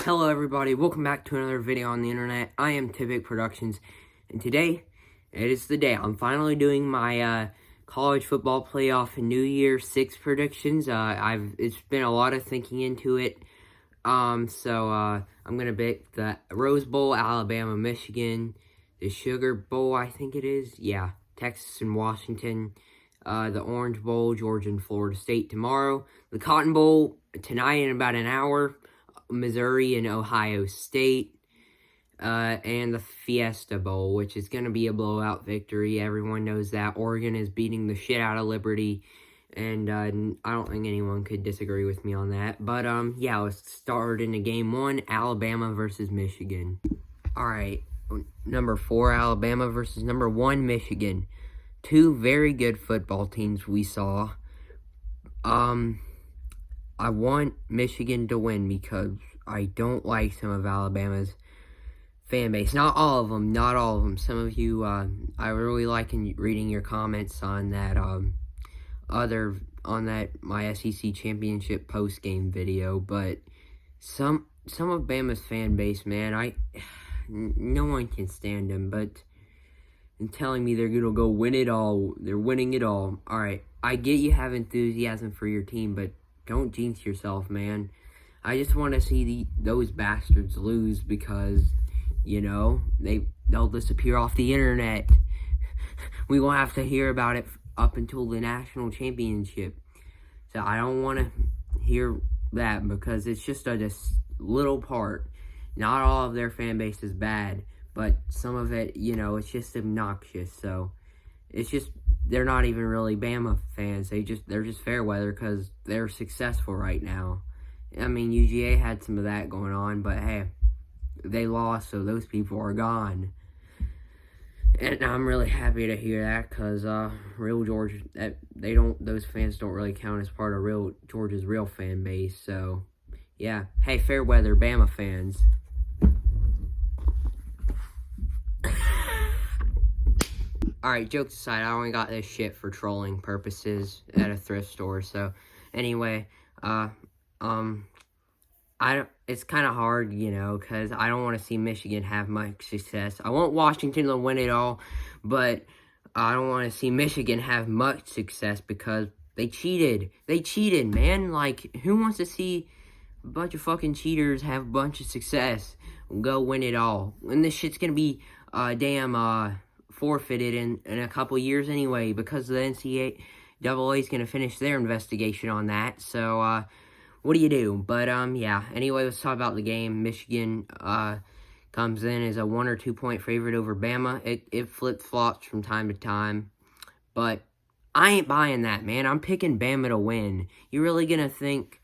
Hello everybody, welcome back to another video on the internet. I am Tivic Productions, and today, it is the day. I'm finally doing my college football playoff and New Year 6 predictions. It's been a lot of thinking into it. I'm gonna pick the Rose Bowl, Alabama, Michigan, the Sugar Bowl, I think it is. Yeah, Texas and Washington. The Orange Bowl, Georgia and Florida State tomorrow. The Cotton Bowl tonight in about an hour. Missouri and Ohio State, and the Fiesta Bowl, which is going to be a blowout victory. Everyone knows that. Oregon is beating the shit out of Liberty, and I don't think anyone could disagree with me on that. But, yeah, let's start into Game 1, Alabama versus Michigan. Alright, number 4, Alabama versus number 1, Michigan. Two very good football teams we saw. I want Michigan to win because I don't like some of Alabama's fan base. Not all of them, not all of them. Some of you, I really like reading your comments on that, my SEC championship post-game video, but some of Bama's fan base, man, no one can stand them, but and telling me they're gonna go win it all, they're winning it all. Alright, I get you have enthusiasm for your team, but don't jinx yourself, man. I just want to see those bastards lose because, you know, they'll disappear off the internet. We won't have to hear about it up until the national championship. So I don't want to hear that because it's just a little part. Not all of their fan base is bad, but some of it, you know, it's just obnoxious. So it's just, they're not even really Bama fans. They're just fair weather because they're successful right now. I mean, UGA had some of that going on, but hey, they lost, so those people are gone. And I'm really happy to hear that because real Georgia, those fans don't really count as part of Georgia's real fan base. So yeah, hey, fair weather Bama fans. Alright, jokes aside, I only got this shit for trolling purposes at a thrift store, so, anyway, it's kind of hard, you know, because I don't want to see Michigan have much success. I want Washington to win it all, but I don't want to see Michigan have much success because they cheated. They cheated, man. Like, who wants to see a bunch of fucking cheaters have a bunch of success? Go win it all. And this shit's gonna be, forfeited in a couple years anyway because the NCAA is going to finish their investigation on that. So, what do you do? But, yeah. Anyway, let's talk about the game. Michigan, comes in as a 1 or 2 point favorite over Bama. It flip-flops from time to time. But I ain't buying that, man. I'm picking Bama to win. You're really going to think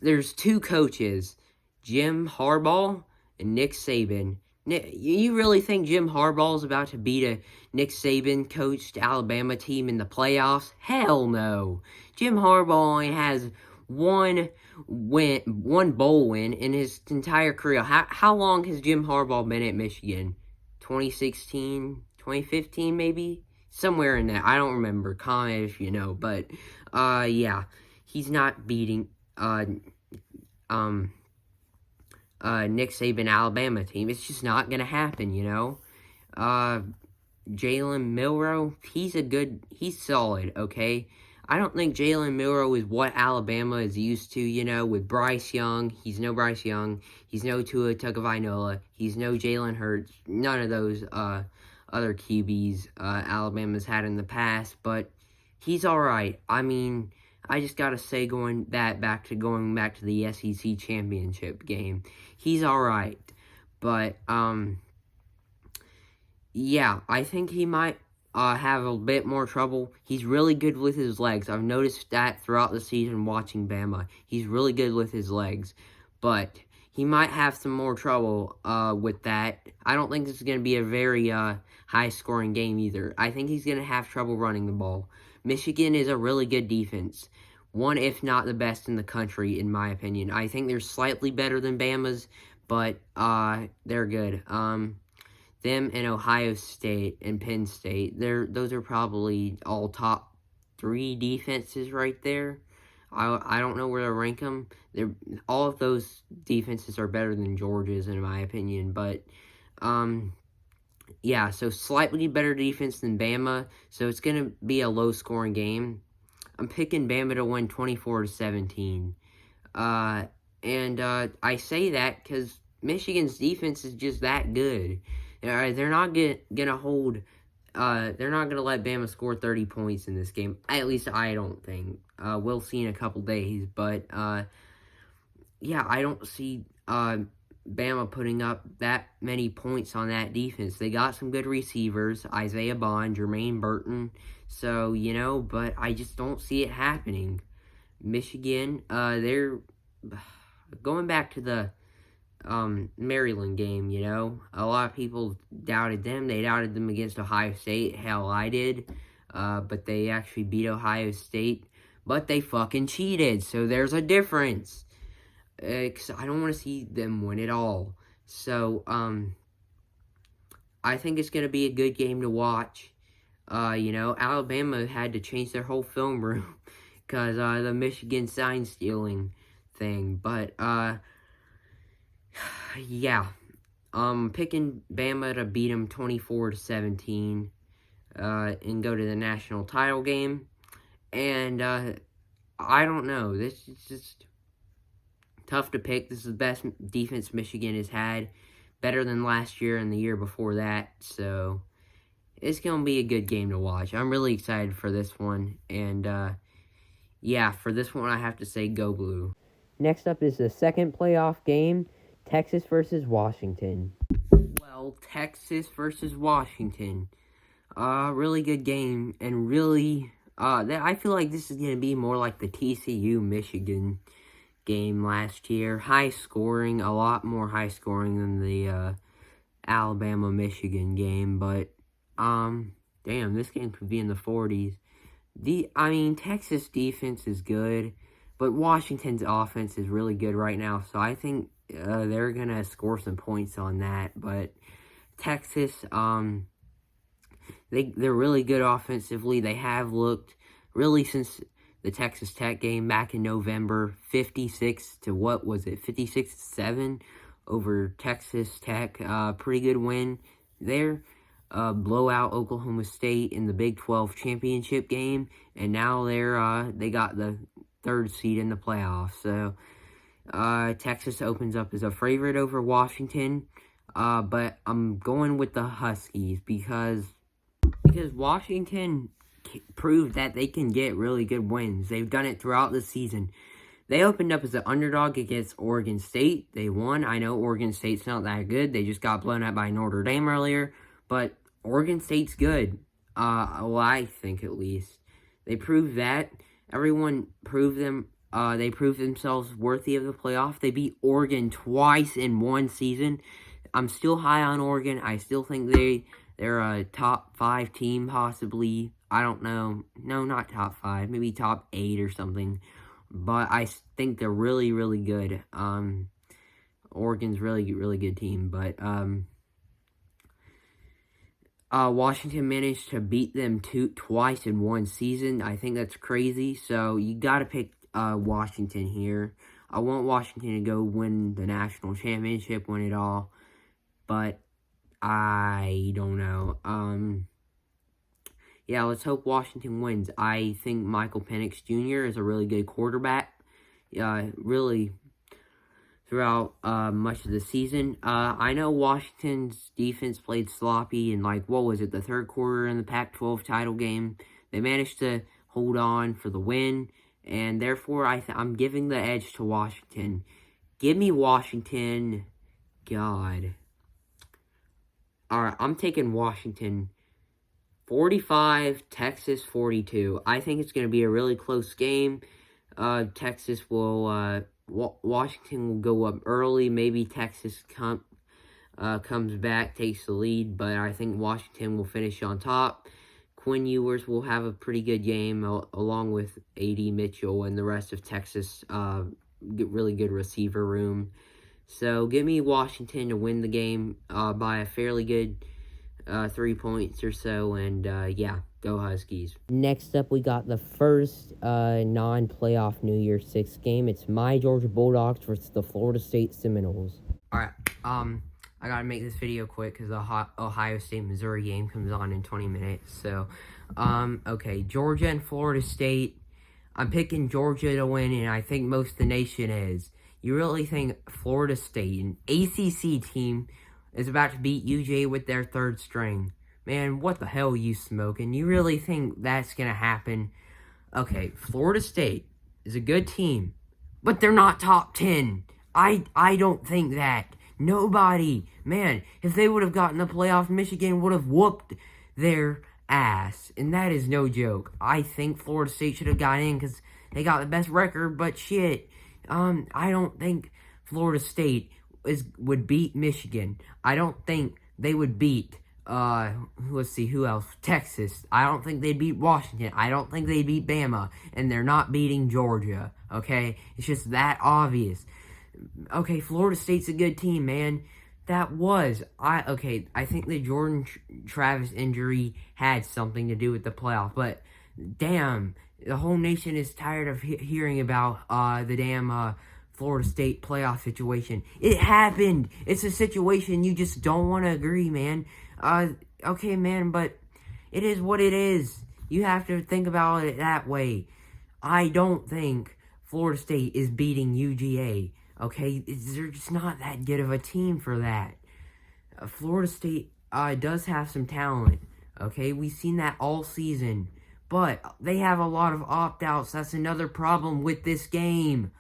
there's two coaches, Jim Harbaugh and Nick Saban. You really think Jim Harbaugh is about to beat a Nick Saban coached Alabama team in the playoffs? Hell no. Jim Harbaugh only has one bowl win in his entire career. How long has Jim Harbaugh been at Michigan? 2016, 2015 maybe? Somewhere in that. I don't remember. Comment if you know. But, yeah. He's not beating, Nick Saban Alabama team. It's just not going to happen, you know. Jalen Milroe, he's solid, okay? I don't think Jalen Milroe is what Alabama is used to, you know, with Bryce Young. He's no Bryce Young. He's no Tua Tagovailoa. He's no Jalen Hurts. None of those other QBs Alabama's had in the past, but he's all right. I mean, I just gotta say, going back to the SEC championship game, he's alright. But, yeah, I think he might have a bit more trouble. He's really good with his legs. I've noticed that throughout the season watching Bama. He's really good with his legs. But he might have some more trouble with that. I don't think this is going to be a very high-scoring game either. I think he's going to have trouble running the ball. Michigan is a really good defense. One, if not the best in the country, in my opinion. I think they're slightly better than Bama's, but they're good. Them and Ohio State and Penn State, those are probably all top 3 defenses right there. I don't know where to rank them. All of those defenses are better than Georgia's, in my opinion. But, yeah, so slightly better defense than Bama. So it's going to be a low-scoring game. I'm picking Bama to win 24-17. I say that because Michigan's defense is just that good. They're not gonna hold. They're not gonna let Bama score 30 points in this game. At least I don't think. We'll see in a couple days, but yeah, I don't see Bama putting up that many points on that defense. They got some good receivers, Isaiah Bond, Jermaine Burton. So but I just don't see it happening. Michigan, they're going back to the Maryland game, a lot of people doubted them. They doubted them against Ohio State. Hell, I did. But they actually beat Ohio State. But they fucking cheated, so there's a difference. 'Cause I don't want to see them win at all. So, I think it's going to be a good game to watch. Alabama had to change their whole film room because the Michigan sign stealing thing. But, yeah, picking Bama to beat them 24-17, and go to the national title game. And, I don't know. This is just tough to pick. This is the best defense Michigan has had. Better than last year and the year before that. So, it's going to be a good game to watch. I'm really excited for this one. And, yeah, for this one, I have to say go blue. Next up is the second playoff game, Texas versus Washington. Well, Texas versus Washington. Really good game, and really, I feel like this is going to be more like the TCU-Michigan game last year. High scoring, a lot more high scoring than the, Alabama-Michigan game, but, damn, this game could be in the 40s. Texas defense is good, but Washington's offense is really good right now, so I think they're going to score some points on that. But Texas, they're really good offensively. They have looked, really since the Texas Tech game back in November, 56-7 over Texas Tech. Pretty good win there. Blowout Oklahoma State in the Big 12 championship game, and now they got the third seed in the playoffs. So Texas opens up as a favorite over Washington, but I'm going with the Huskies because Washington proved that they can get really good wins. They've done it throughout the season. They opened up as an underdog against Oregon State. They won. I know Oregon State's not that good. They just got blown out by Notre Dame earlier. But Oregon State's good. Well, I think at least. They proved that. Everyone proved them. They proved themselves worthy of the playoff. They beat Oregon twice in one season. I'm still high on Oregon. I still think they're a top 5 team, possibly. I don't know. No, not top 5. Maybe top 8 or something. But I think they're really, really good. Oregon's really, really good team. But Washington managed to beat them twice in one season. I think that's crazy. So you got to pick Washington here. I want Washington to go win the national championship, win it all. But I don't know. Yeah, let's hope Washington wins. I think Michael Penix Jr. is a really good quarterback. Really, throughout much of the season. I know Washington's defense played sloppy in, the third quarter in the Pac-12 title game. They managed to hold on for the win, and therefore I'm giving the edge to Washington. Give me Washington. God. Alright, I'm taking Washington 45, Texas 42. I think it's going to be a really close game. Texas will, Washington will go up early. Maybe Texas comes back, takes the lead, but I think Washington will finish on top. Quinn Ewers will have a pretty good game, along with A.D. Mitchell and the rest of Texas, really good receiver room. So, give me Washington to win the game by a fairly good 3 points or so, and yeah, go Huskies. Next up, we got the first non-playoff New Year's Six game. It's my Georgia Bulldogs versus the Florida State Seminoles. Alright, I gotta make this video quick because the Ohio State-Missouri game comes on in 20 minutes. So, okay, Georgia and Florida State. I'm picking Georgia to win, and I think most of the nation is. You really think Florida State, an ACC team, is about to beat UJ with their third string? Man, what the hell are you smoking? You really think that's gonna happen? Okay, Florida State is a good team, but they're not top 10. I don't think that. Nobody. Man, if they would have gotten the playoff, Michigan would have whooped their ass. And that is no joke. I think Florida State should have got in because they got the best record, but shit. I don't think Florida State would beat Michigan. I don't think they would beat, let's see, who else? Texas. I don't think they'd beat Washington. I don't think they'd beat Bama. And they're not beating Georgia, okay? It's just that obvious. Okay, Florida State's a good team, man. I think the Jordan Travis injury had something to do with the playoff, but damn, the whole nation is tired of hearing about the damn Florida State playoff situation. It happened. It's a situation you just don't want to agree, man. Okay, man, but it is what it is. You have to think about it that way. I don't think Florida State is beating UGA. Okay, they're just not that good of a team for that. Florida State does have some talent. Okay, we've seen that all season. But they have a lot of opt-outs. That's another problem with this game.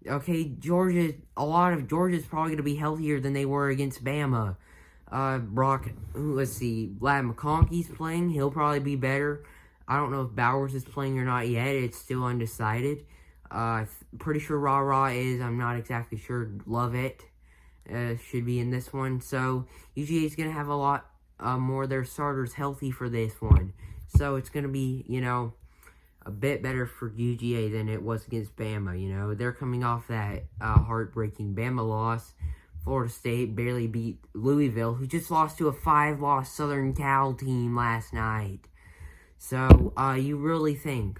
Okay, Georgia's probably going to be healthier than they were against Bama. Let's see, Vlad McConkey's playing. He'll probably be better. I don't know if Bowers is playing or not yet. It's still undecided. Pretty sure Ra is. I'm not exactly sure. Lovett should be in this one. So, UGA is going to have a lot more of their starters healthy for this one. So, it's going to be, a bit better for UGA than it was against Bama, They're coming off that heartbreaking Bama loss. Florida State barely beat Louisville, who just lost to a 5-loss Southern Cal team last night. So, you really think...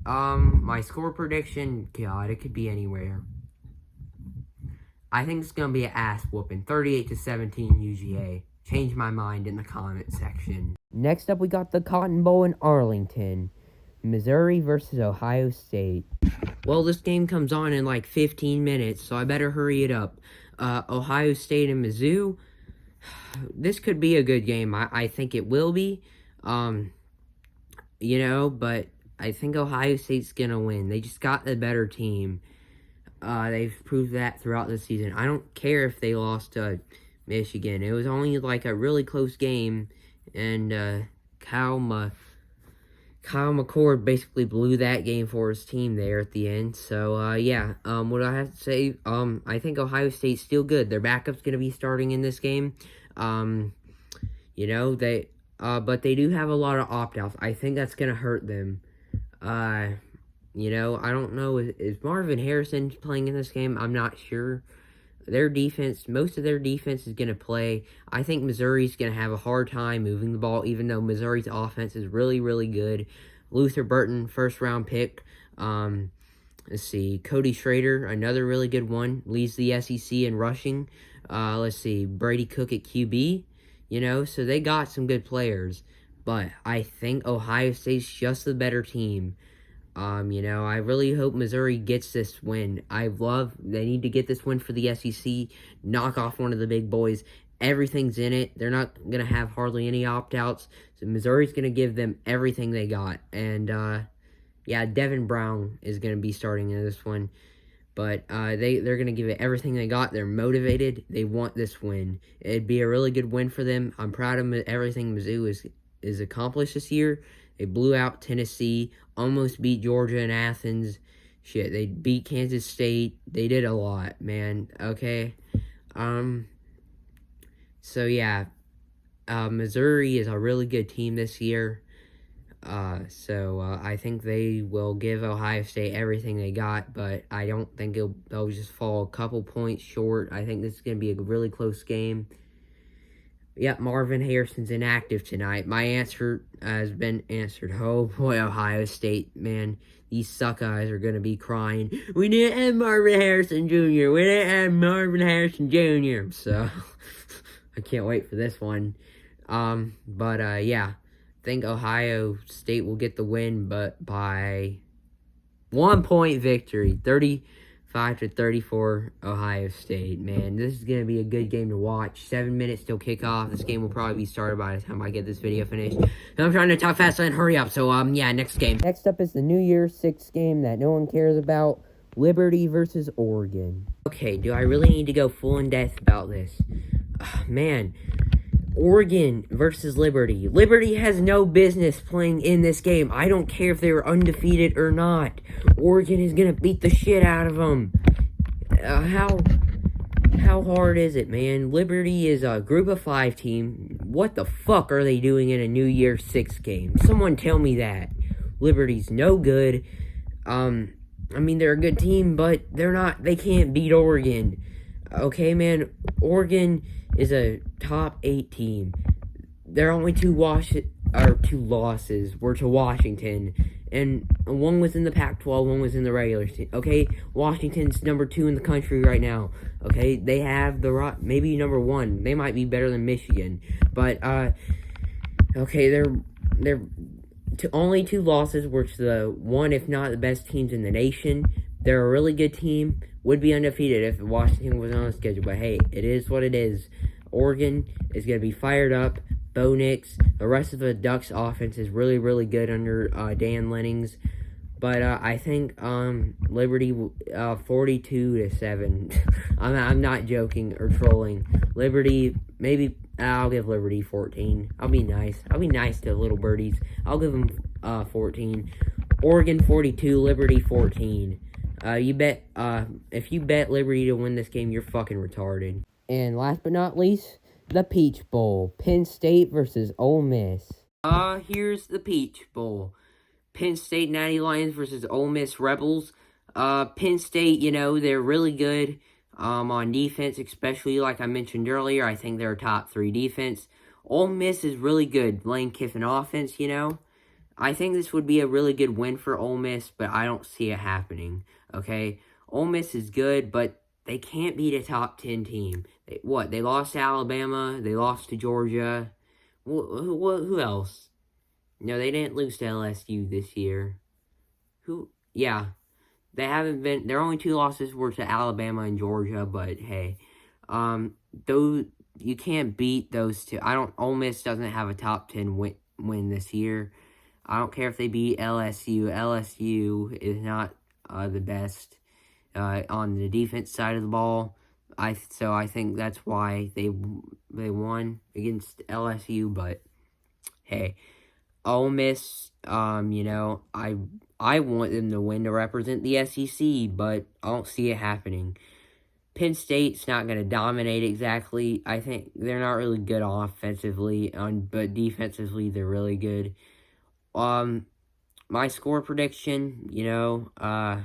my score prediction, God, it could be anywhere. I think it's going to be an ass whooping. 38-17 UGA. Change my mind in the comment section. Next up, we got the Cotton Bowl in Arlington. Missouri versus Ohio State. Well, this game comes on in like 15 minutes, so I better hurry it up. Ohio State and Mizzou. This could be a good game. I think it will be. But... I think Ohio State's going to win. They just got the better team. They've proved that throughout the season. I don't care if they lost to Michigan. It was only like a really close game. And Kyle McCord basically blew that game for his team there at the end. So, yeah. What do I have to say? I think Ohio State's still good. Their backup's going to be starting in this game. But they do have a lot of opt-outs. I think that's going to hurt them. I don't know, is Marvin Harrison playing in this game? I'm not sure. Most of their defense is going to play. I think Missouri's going to have a hard time moving the ball, even though Missouri's offense is really, really good. Luther Burton, first-round pick. Let's see, Cody Schrader, another really good one, leads the SEC in rushing. Let's see, Brady Cook at QB, so they got some good players. But I think Ohio State's just the better team. I really hope Missouri gets this win. They need to get this win for the SEC, knock off one of the big boys. Everything's in it. They're not going to have hardly any opt-outs. So Missouri's going to give them everything they got. And, Devin Brown is going to be starting in this one. But they're going to give it everything they got. They're motivated. They want this win. It'd be a really good win for them. I'm proud of everything Mizzou is accomplished this year. They blew out Tennessee, almost beat Georgia and Athens. Shit, they beat Kansas State. They did a lot, man. Okay. Missouri is a really good team this year. I think they will give Ohio State everything they got, but I don't think they'll just fall a couple points short. I think this is going to be a really close game. Yep, Marvin Harrison's inactive tonight. My answer has been answered. Oh boy, Ohio State, man. These suck-eyes are going to be crying. We didn't have Marvin Harrison Jr. We didn't have Marvin Harrison Jr. So, I can't wait for this one. Yeah. I think Ohio State will get the win, but by 1-point victory. 35-34, Ohio State. Man, this is going to be a good game to watch. 7 minutes till kickoff. This game will probably be started by the time I get this video finished. And I'm trying to talk fast and hurry up. So, yeah, next game. Next up is the New Year's 6 game that no one cares about. Liberty versus Oregon. Okay, do I really need to go full in depth about this? Man, Oregon versus Liberty. Liberty has no business playing in this game. I don't care if they were undefeated or not. Oregon is going to beat the shit out of them. How hard is it, man? Liberty is a group of 5 team. What the fuck are they doing in a New Year's 6 game? Someone tell me that. Liberty's no good. I mean, they're a good team, but they can't beat Oregon. Okay, man, Oregon is a top 8 team. Their only 2 losses were to Washington, and one was in the Pac-12, one was in the regular season. Okay, Washington's number 2 in the country right now. Okay, they have maybe number 1. They might be better than Michigan, but okay, they're only 2 losses were to the one, if not the best teams in the nation. They're a really good team. Would be undefeated if Washington was on the schedule. But hey, it is what it is. Oregon is going to be fired up. Bo Nix. The rest of the Ducks offense is really, really good under Dan Lennings. But I think Liberty 42-7. I'm not joking or trolling. Liberty, maybe I'll give Liberty 14. I'll be nice. I'll be nice to little birdies. I'll give them 14. Oregon 42, Liberty 14. If you bet Liberty to win this game, you're fucking retarded. And last but not least, the Peach Bowl. Penn State versus Ole Miss. Here's the Peach Bowl. Penn State Natty Lions versus Ole Miss Rebels. Penn State, they're really good on defense, especially like I mentioned earlier. I think they're a top 3 defense. Ole Miss is really good. Lane Kiffin offense, I think this would be a really good win for Ole Miss, but I don't see it happening, okay? Ole Miss is good, but they can't beat a top 10 team. They lost to Alabama. They lost to Georgia. Who else? No, they didn't lose to LSU this year. Yeah. They haven't been... Their only 2 losses were to Alabama and Georgia, but hey. You can't beat those 2. Ole Miss doesn't have a top 10 win this year. I don't care if they beat LSU. LSU is not the best on the defense side of the ball. So I think that's why they won against LSU. But hey, Ole Miss, I want them to win to represent the SEC, but I don't see it happening. Penn State's not going to dominate exactly. I think they're not really good offensively, but defensively they're really good. My score prediction, I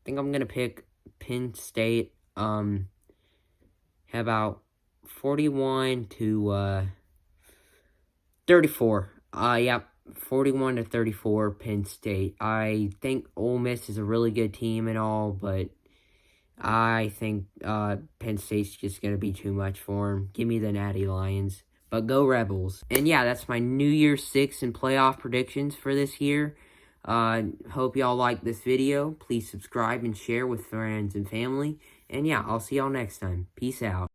think I'm going to pick Penn State, how about 41-34? Yep, 41-34, Penn State. I think Ole Miss is a really good team and all, but I think Penn State's just going to be too much for them. Give me the Natty Lions. But go Rebels. And yeah, that's my New Year's 6 and playoff predictions for this year. Hope y'all like this video. Please subscribe and share with friends and family. And yeah, I'll see y'all next time. Peace out.